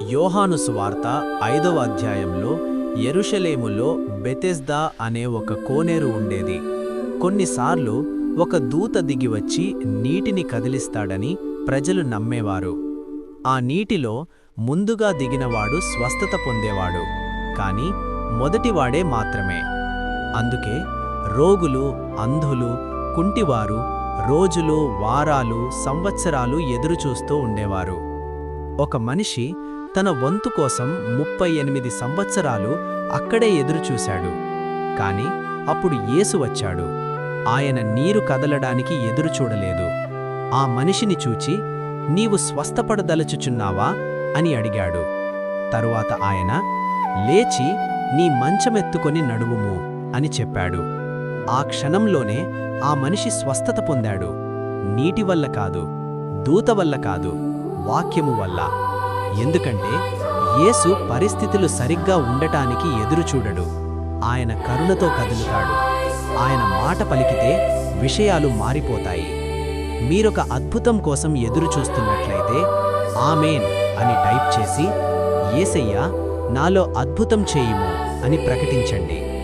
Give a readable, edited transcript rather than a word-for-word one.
యోహాను సువార్త 5వ అధ్యాయంలో యెరూషలేములో బెతెస్దా అనే ఒక కోనేరు ఉండేది. కొన్నిసార్లు ఒక దూత దిగివచ్చి నీటిని కదిలిస్తాడని ప్రజలు నమ్మేవారు. ఆ నీటిలో ముందుగా దిగినవాడు స్వస్థత పొందేవాడు, కాని మొదటివాడే మాత్రమే. అందుకే రోగులు, అంధులు, కుంటివారు రోజులు, వారాలు, సంవత్సరాలు ఎదురుచూస్తూ ఉండేవారు. ఒక మనిషి తన వంతు కోసం 38 సంవత్సరాలు అక్కడే ఎదురుచూశాడు. కాని అప్పుడు యేసు వచ్చాడు. ఆయన నీరు కదలడానికి ఎదురుచూడలేదు. ఆ మనిషిని చూచి, "నీవు స్వస్థపడదలచుచున్నావా?" అని అడిగాడు. తరువాత ఆయన, "లేచి నీ మంచమెత్తుకొని నడువుము" అని చెప్పాడు. ఆ క్షణంలోనే ఆ మనిషి స్వస్థత పొందాడు. నీటి వల్ల కాదు, దూత వల్ల కాదు, వాక్యము వల్ల. ఎందుకంటే యేసు పరిస్థితులు సరిగ్గా ఉండటానికి ఎదురుచూడడు. ఆయన కరుణతో కదులుతాడు. ఆయన మాట పలికితే విషయాలు మారిపోతాయి. మీరొక అద్భుతం కోసం ఎదురుచూస్తున్నట్లయితే ఆమేన్ అని టైప్ చేసి, "యేసయ్యా, నాలో అద్భుతం చేయుము" అని ప్రకటించండి.